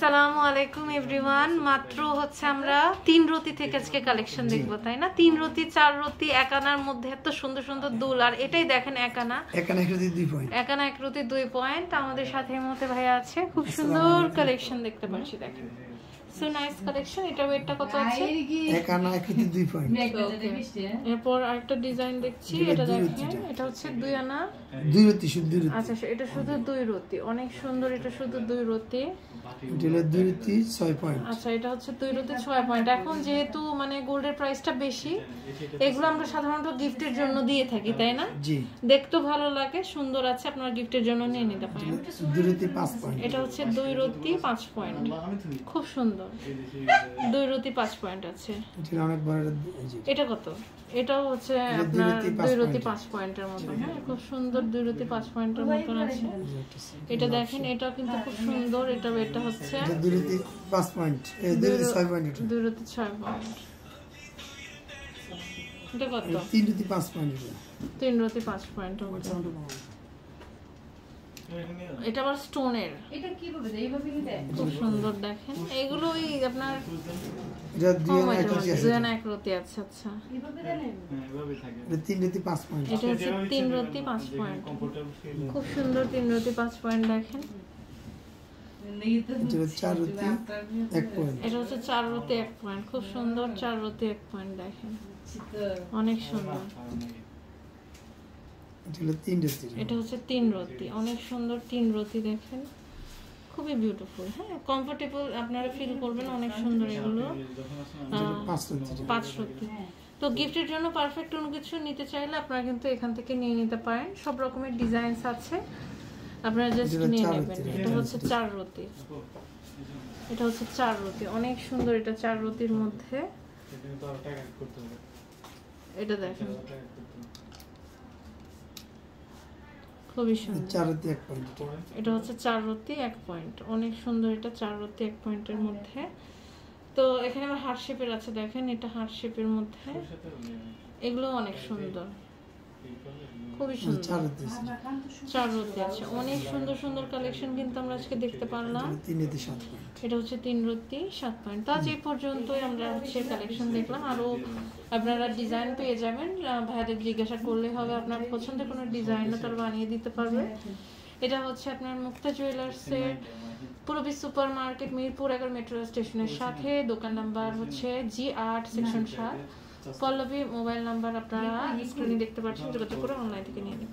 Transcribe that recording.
আসসালামু আলাইকুম এভরিওয়ান। মাত্র হচ্ছে আমরা 3 রতি থেকে আজকে কালেকশন দেখবো, তাই না? 3 রতি 4 রতি এক আনার মধ্যে এত সুন্দর সুন্দর দুল। আর এটাই দেখেন এক আনা এক রতি 2 পয়েন্ট। আমাদের সাথে এর মধ্যে ভাইয়া আছে, খুব সুন্দর কালেকশন দেখতে পাচ্ছি। দেখেন সো নাইস কালেকশন। এটা ওয়েটটা কত আছে? এক আনা এক রতি 2 পয়েন্ট। এরপর আরেকটা ডিজাইন দেখছি, এটা দেখেন, এটা হচ্ছে 2 আনা 2 রতি শুধু। আচ্ছা এটা শুধু 2 রতি, অনেক সুন্দর। এটা শুধু 2 রতি, এটা 2 রতি 6 পয়েন্ট। আচ্ছা এটা হচ্ছে 2 রতি 6 পয়েন্ট। এখন যেহেতু মানে গোল্ডের প্রাইসটা বেশি, এগুলো আমরা সাধারণত গিফটের জন্য দিয়ে থাকি, তাই না? জি, দেখতে ভালো লাগে, সুন্দর আছে, আপনারা গিফটের জন্য নিয়ে নিতে পারেন। 2 রতি 5 পয়েন্ট। এটা হচ্ছে 2 রতি 5 পয়েন্ট, খুব সুন্দর। 2 রতি 5 পয়েন্ট আছে। এটা অনেক বড়। এটা কত? এটাও হচ্ছে আপনার 2 রতি 5 পয়েন্টের মতো। হ্যাঁ, খুব সুন্দর 2 রতি 5 পয়েন্টের মতো আছে। এটা দেখেন, এটা কিন্তু খুব সুন্দর। এটা হচ্ছে 2 রতি 5 পয়েন্ট, 2 রতি 6 পয়েন্ট। 2 রতি 6 পয়েন্ট। এটা কত? 3 রতি 5 পয়েন্ট। 3 রতি 5 পয়েন্ট। এটা আবার স্টোনের। এটা কিভাবে দেয়? এইভাবে কি দেয়? খুব সুন্দর। দেখেন এগুলো ওই আপনার এটা 2 আনা এক রতি আছে। আচ্ছা এইভাবে দেন। হ্যাঁ, এইভাবে থাকে। এটা 3 রতি 5 পয়েন্ট। এটা হচ্ছে 3 রতি 5 পয়েন্ট, খুব সুন্দর। 3 রতি 5 পয়েন্ট দেখেন। এটা 4 রতি 1 পয়েন্ট। এটা হচ্ছে 4 রতি 1 পয়েন্ট, খুব সুন্দর। 4 রতি 1 পয়েন্ট দেখেন, অনেক সুন্দর। এটা হচ্ছে 3 রতি, অনেক সুন্দর। 3 রতি দেখেন, খুবই বিউটিফুল। হ্যাঁ, কমফোর্টেবল আপনারা ফিল করবেন, অনেক সুন্দর এগুলো। 5 রতি। তো গিফটের জন্য পারফেক্ট কোনো কিছু নিতে চাইলে আপনারা কিন্তু এখান থেকে নিয়ে নিতে পারেন। সব রকমের ডিজাইনস আছে, আপনারা জাস্ট নিয়ে নেবেন। এটা হচ্ছে 4 রতি, এটা হচ্ছে 4 রতি, অনেক সুন্দর। এটা 4 রতির মধ্যে, এটা দেখেন খুবই সুন্দর। 4 রতি 1 পয়েন্ট। এটা হচ্ছে 4 রতি 1 পয়েন্ট, অনেক সুন্দর। এটা 4 রতি 1 পয়েন্টের মধ্যে। তো এখানে আবার হার্ট শেপের আছে, দেখেন এটা হার্ট শেপের মধ্যে। এগুলো অনেক সুন্দর, খুবই সুন্দর। 4 রতি আছে, অনেক সুন্দর সুন্দর কালেকশন কিন্তু আমরা আজকে দেখতে পারলাম। 3 রতি 7 পয়েন্ট। এটা হচ্ছে 3 রতি 7 পয়েন্ট। তো আজ এই পর্যন্তই আমরা হচ্ছে কালেকশন দেখলাম। আরো আপনারা ডিজাইন পেয়ে যাবেন, ভাইয়াদের জিজ্ঞাসা করলে হবে। আপনার পছন্দের কোনো ডিজাইনও তারা বানিয়ে দিতে পারবে। এটা হচ্ছে আপনার মুক্তা জুয়েলার্সের Purabi super market, Mirpur 11 metro স্টেশনের সাথে। দোকান নাম্বার হচ্ছে G8 section 7, Pallavi. Mobile number আপনারা স্ক্রিনে দেখতে পাচ্ছেন, যোগাযোগ করে অনলাইন থেকে নিয়ে নেবেন।